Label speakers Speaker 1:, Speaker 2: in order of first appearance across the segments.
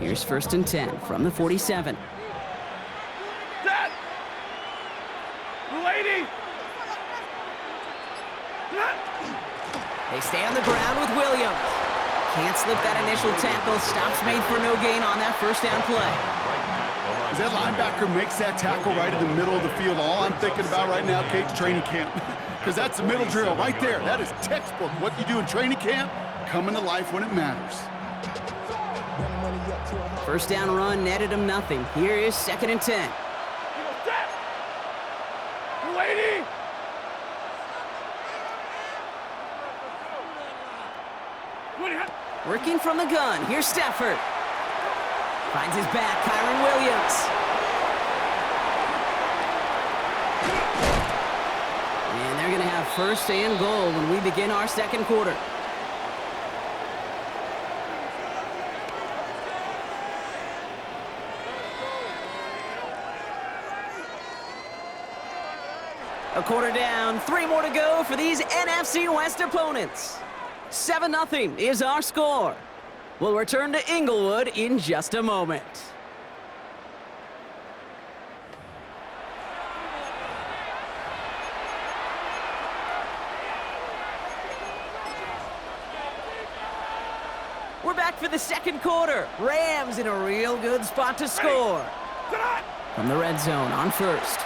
Speaker 1: Here's 1st and 10 from the 47.
Speaker 2: Set! Lady!
Speaker 1: They stay on the ground with Williams. Can't slip that initial tackle. Stops made for no gain on that 1st down play.
Speaker 3: As that linebacker makes that tackle right in the middle of the field, all I'm thinking about right now, Kate, training camp. Because that's the middle drill right there. That is textbook. What you do in training camp, coming to life when it matters.
Speaker 1: 1st down run netted him nothing. Here is 2nd and 10.
Speaker 2: Set! Lady!
Speaker 1: Working from the gun. Here's Stafford. Finds his back, Kyron Williams. And they're going to have 1st and goal when we begin our 2nd quarter. A quarter down, 3 more to go for these NFC West opponents. 7-0 is our score. We'll return to Inglewood in just a moment. We're back for the 2nd quarter. Rams in a real good spot to score. From the red zone on 1st.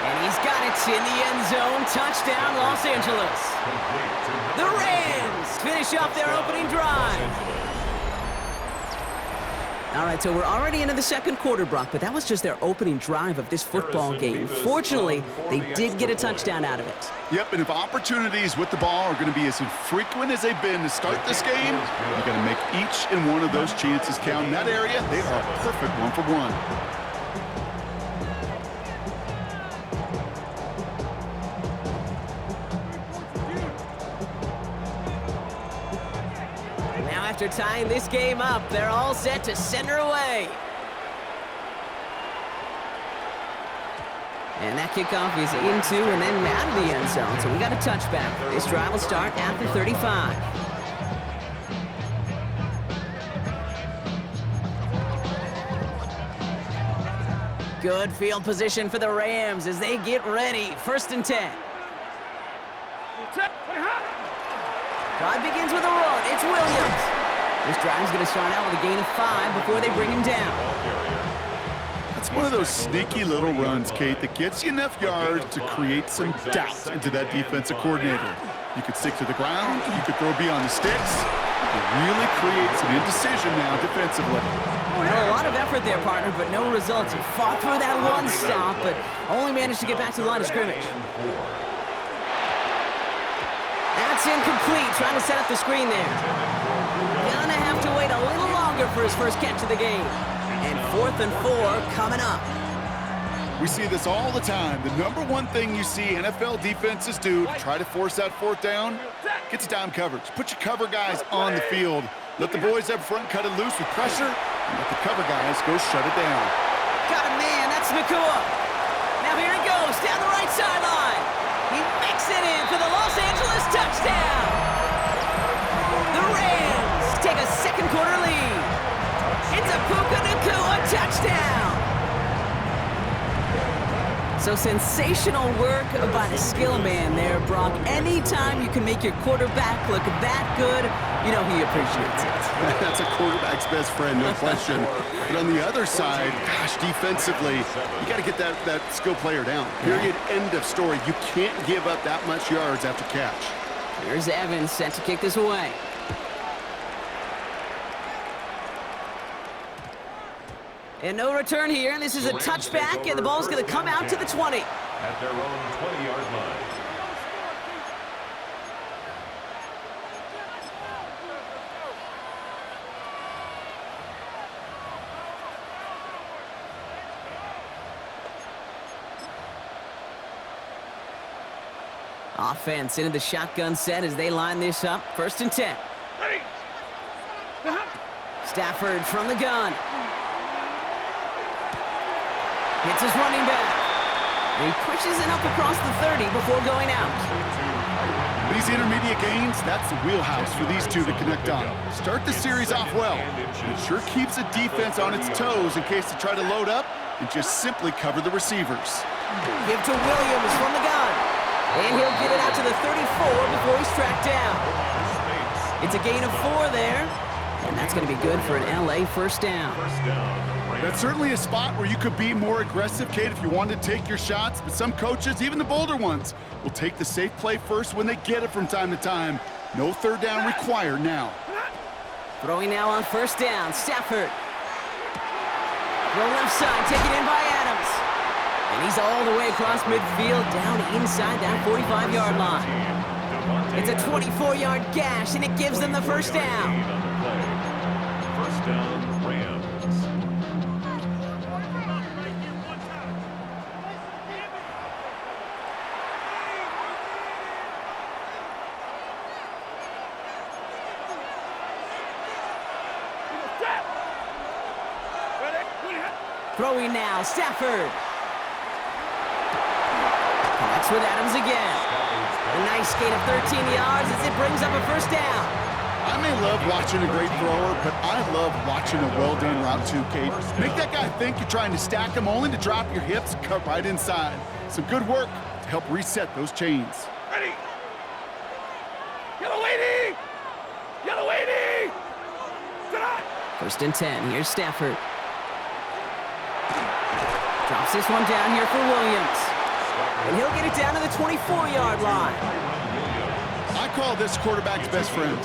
Speaker 1: And he's got it in the end zone. Touchdown, Los Angeles. The Rams finish off their opening drive. All right, so we're already into the 2nd quarter, Brock, but that was just their opening drive of this football game. Fortunately, they did get a touchdown out of it.
Speaker 3: Yep, and if opportunities with the ball are going to be as infrequent as they've been to start this game, you got to make each and one of those chances count. In that area, they are a perfect 1-for-1.
Speaker 1: After tying this game up, they're all set to send her away. And that kickoff is into and then out of the end zone, so we got a touchback. This drive will start at the 35. Good field position for the Rams as they get ready. 1st and 10. Drive begins with a run. It's Williams. This drive is going to start out with a gain of 5 before they bring him down.
Speaker 3: It's one of those sneaky little runs, Kate, that gets you enough yards to create some doubt into that defensive coordinator. You could stick to the ground. You could throw beyond the sticks. It really creates an indecision now defensively.
Speaker 1: Well, a lot of effort there, partner, but no results. He fought through that one stop, but only managed to get back to the line of scrimmage. That's incomplete, trying to set up the screen there. Gonna have to wait a little longer for his first catch of the game. And 4th and 4 coming up.
Speaker 3: We see this all the time. The number one thing you see NFL defenses do to try to force that 4th down, get to down coverage. Put your cover guys on the field. Let the boys up front cut it loose with pressure, and let the cover guys go shut it down.
Speaker 1: Got a man, that's Nakua. Now here he goes, down the right sideline. He makes it in for the Los Angeles touchdown. The Rams take a 2nd quarter lead. It's a Puka Nakua touchdown. So sensational work by the skill man there, Brock. Anytime you can make your quarterback look that good, you know he appreciates it.
Speaker 3: That's a quarterback's best friend, no question. But on the other side, gosh, defensively, you got to get that skill player down. Period, end of story. You can't give up that much yards after catch.
Speaker 1: Here's Evans set to kick this away. And no return here, and this is a touchback, and the ball's going to come out to the 20.
Speaker 4: At their own 20-yard line.
Speaker 1: Offense into the shotgun set as they line this up. 1st and 10. Stafford from the gun. Hits his running back. And he pushes it up across the 30 before going out.
Speaker 3: These intermediate gains, that's the wheelhouse for these two to connect on. Start the series off well. It sure keeps the defense on its toes in case they try to load up and just simply cover the receivers.
Speaker 1: Give to Williams from the gun. And he'll get it out to the 34 before he's tracked down. It's a gain of 4 there. And that's going to be good for an LA first down.
Speaker 3: That's certainly a spot where you could be more aggressive, Kate, if you wanted to take your shots. But some coaches, even the bolder ones, will take the safe play first when they get it from time to time. No third down required now.
Speaker 1: Throwing now on first down, Stafford. Throw left side, taken in by Adams. And he's all the way across midfield, down inside that 45-yard line. It's a 24-yard gash, and it gives them the first down.
Speaker 4: First down, Rams.
Speaker 1: Throwing now, Stafford. Connects with Adams again. A nice gain of 13 yards as it brings up a first down.
Speaker 3: I may love watching a great thrower, but I love watching a well-done route too, Kate. Make that guy think you're trying to stack him only to drop your hips and cut right inside. Some good work to help reset those chains.
Speaker 2: Ready. Yellow 80. Yellow 80.
Speaker 1: First and 10. Here's Stafford. Drops this one down here for Williams. And he'll get it down to the 24-yard line.
Speaker 3: I call this quarterback's best friend.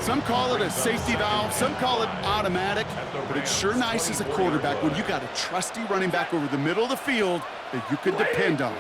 Speaker 3: Some call it a safety valve, some call it automatic, but it's sure nice as a quarterback when you got a trusty running back over the middle of the field that you can depend on.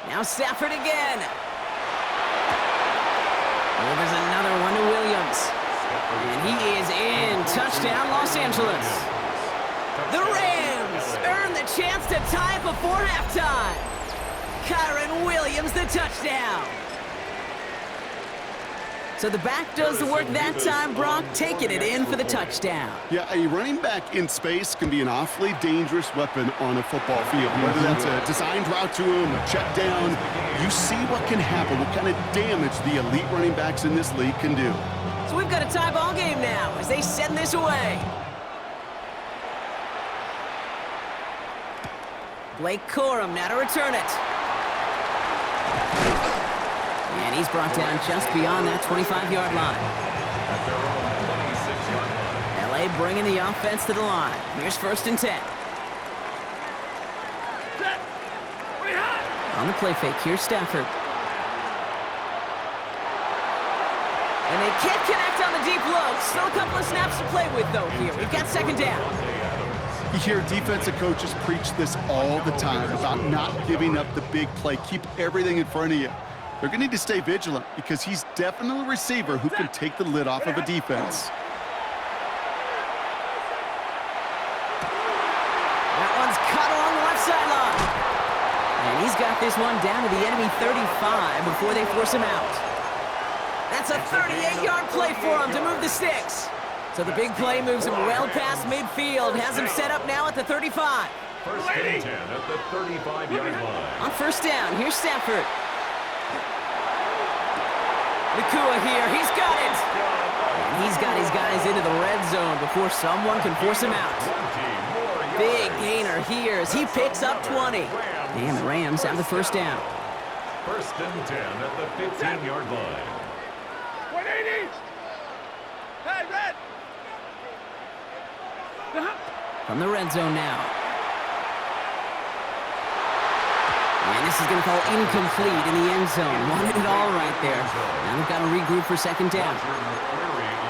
Speaker 1: Now Stafford again. Oh, there's another one to Williams. And he is in. Touchdown, Los Angeles. The Rams earn the chance to tie it before halftime. Kyren Williams, the touchdown. So the back does the work that time, Brock, taking it in for the touchdown.
Speaker 3: Yeah, a running back in space can be an awfully dangerous weapon on a football field. Whether that's a designed route to him, a check down, you see what can happen, what kind of damage the elite running backs in this league can do.
Speaker 1: So we've got a tie ball game now as they send this away. Blake Corum now to return it. And he's brought down just beyond that 25-yard line. LA bringing the offense to the line. Here's first and 10. On the play fake, here's Stafford. And they can't connect on the deep low. Still a couple of snaps to play with, though, here. We've got second down.
Speaker 3: You hear defensive coaches preach this all the time about not giving up the big play. Keep everything in front of you. They're going to need to stay vigilant because he's definitely a receiver who can take the lid off of a defense.
Speaker 1: That one's cut along the left sideline. And he's got this one down to the enemy 35 before they force him out. That's a 38-yard play for him to move the sticks. So the big play moves him well past midfield, has him set up now at the 35.
Speaker 4: First and 10 at the 35-yard line.
Speaker 1: On first down, here's Stafford. Nakua here, he's got it. And he's got his guys into the red zone before someone can force him out. Big gainer here as he picks up 20. And the Rams have the first down.
Speaker 4: First and 10 at the 15-yard line.
Speaker 2: 180. Hey, red.
Speaker 1: From the red zone now. And this is going to fall incomplete in the end zone. Wanted it all right there. Now they've got to regroup for second down.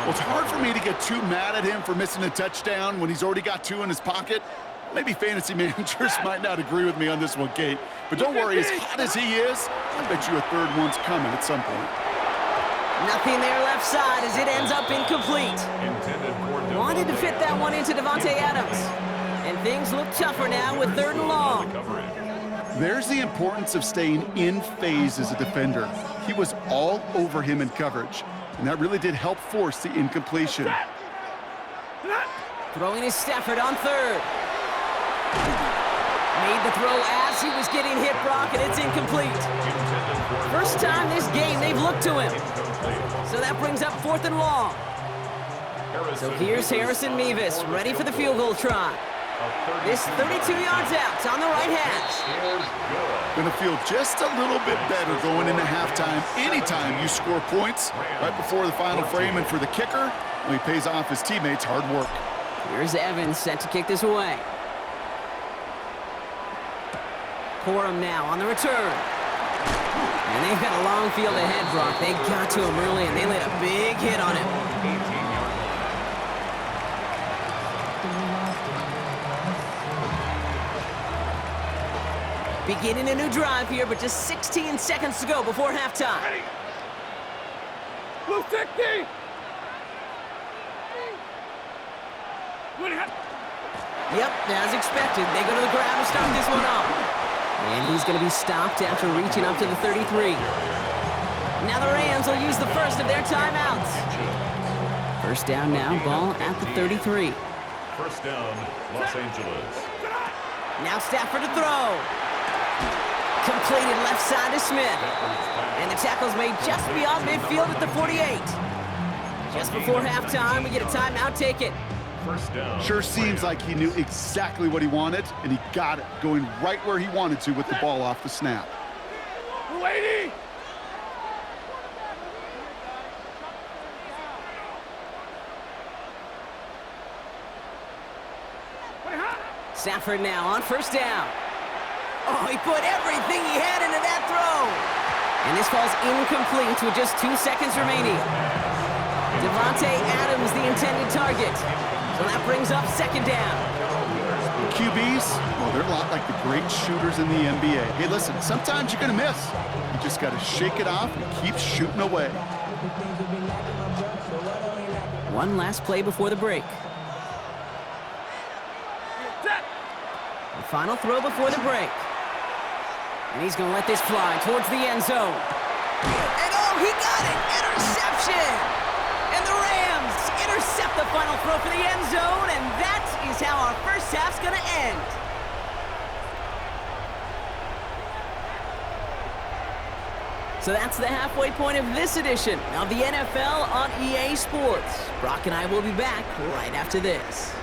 Speaker 3: Well, it's hard for me to get too mad at him for missing a touchdown when he's already got 2 in his pocket. Maybe fantasy managers might not agree with me on this one, Kate. But don't worry, as hot as he is, I bet you a third one's coming at some point.
Speaker 1: Nothing there left side as it ends up incomplete. Wanted to fit that one into Davante Adams. And things look tougher now with third and long.
Speaker 3: There's the importance of staying in phase as a defender. He was all over him in coverage, and that really did help force the incompletion.
Speaker 1: Throwing is Stafford on third. Made the throw as he was getting hit, Brock, and it's incomplete. First time this game they've looked to him. So that brings up 4th and long. So here's Harrison Mevis, ready for the field goal try. This 32 yards out on the right hash.
Speaker 3: Going to feel just a little bit better going into halftime anytime you score points right before the final frame. And for the kicker, well, he pays off his teammates' hard work.
Speaker 1: Here's Evans set to kick this away. Corum now on the return. And they've got a long field ahead, Brock. They got to him early, and they laid a big hit on him. Beginning a new drive here, but just 16 seconds to go before halftime.
Speaker 2: Ready. Blue 60.
Speaker 1: Yep, as expected, they go to the ground to start this one off. And he's going to be stopped after reaching up to the 33. Now the Rams will use the first of their timeouts. First down now, ball at the 33.
Speaker 4: First down, Los Angeles.
Speaker 1: Now Stafford to throw. Completed left side to Smith. And the tackle's made just beyond midfield at the 48. Just before halftime, we get a timeout. Take it.
Speaker 4: First down.
Speaker 3: Sure seems like he knew exactly what he wanted, and he got it, going right where he wanted to with the ball off the snap.
Speaker 2: 280.
Speaker 1: Stafford now on first down. Oh, he put everything he had into that throw. And this falls incomplete with just 2 seconds remaining. Devontae Adams, the intended target. So that brings up second down.
Speaker 3: QBs, well, they're a lot like the great shooters in the NBA. Hey, listen, sometimes you're going to miss. You just got to shake it off and keep shooting away.
Speaker 1: One last play before the break. The final throw before the break. And he's going to let this fly towards the end zone. And oh, he got it! Interception! And the Rams intercept the final throw for the end zone, and that is how our first half's going to end. So that's the halfway point of this edition of the NFL on EA Sports. Brock and I will be back right after this.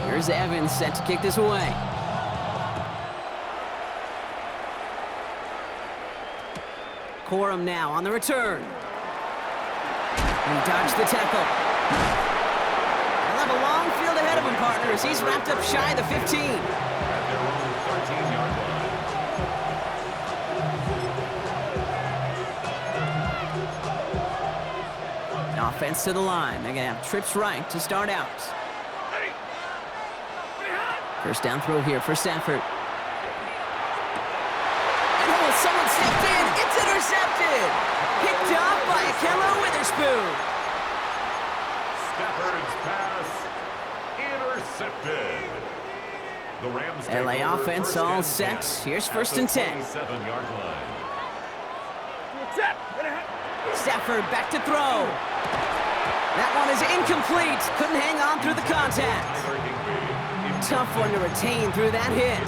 Speaker 1: Here's Evans set to kick this away. Corum now on the return. And he dodged the tackle. He'll have a long field ahead of him, partners. He's wrapped up shy of the 15.
Speaker 4: At their own 13-yard line.
Speaker 1: Offense to the line. They're going to have trips right to start out. First down throw here for Stafford. And oh, someone stepped in. It's intercepted. Picked off by Ahkello Witherspoon.
Speaker 4: Stafford's pass intercepted. The Rams take
Speaker 1: LA
Speaker 4: over
Speaker 1: offense
Speaker 4: first
Speaker 1: all
Speaker 4: and
Speaker 1: set.
Speaker 4: 10
Speaker 1: Here's
Speaker 4: at
Speaker 1: first
Speaker 4: the
Speaker 1: and 10.
Speaker 4: 27-yard line.
Speaker 1: Stafford back to throw. That one is incomplete. Couldn't hang on through the contact. Tough one to retain through that hit.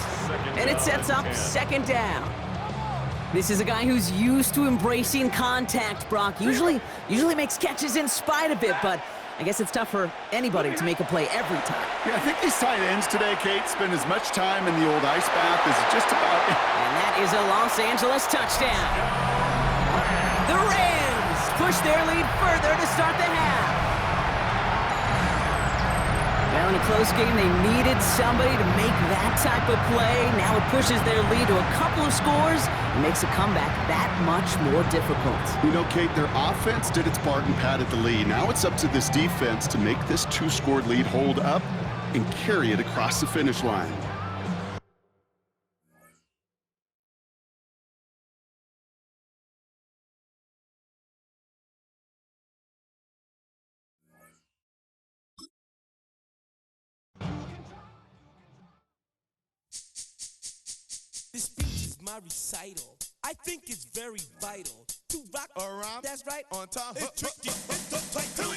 Speaker 1: And it sets up second down. This is a guy who's used to embracing contact, Brock. Usually makes catches in spite of it, but I guess it's tough for anybody to make a play every time.
Speaker 3: Yeah, I think these tight ends today, Kate, spend as much time in the old ice bath as just about...
Speaker 1: And that is a Los Angeles touchdown. The Rams push their lead further to start the half. Well, in a close game, they needed somebody to make that type of play. Now it pushes their lead to a couple of scores and makes a comeback that much more difficult.
Speaker 3: You know, Kate, their offense did its part and padded the lead. Now it's up to this defense to make this two-score lead hold up and carry it across the finish line.
Speaker 5: This speech is my recital. I think it's very vital to rock around. That's right, on time. It's tricky. It's the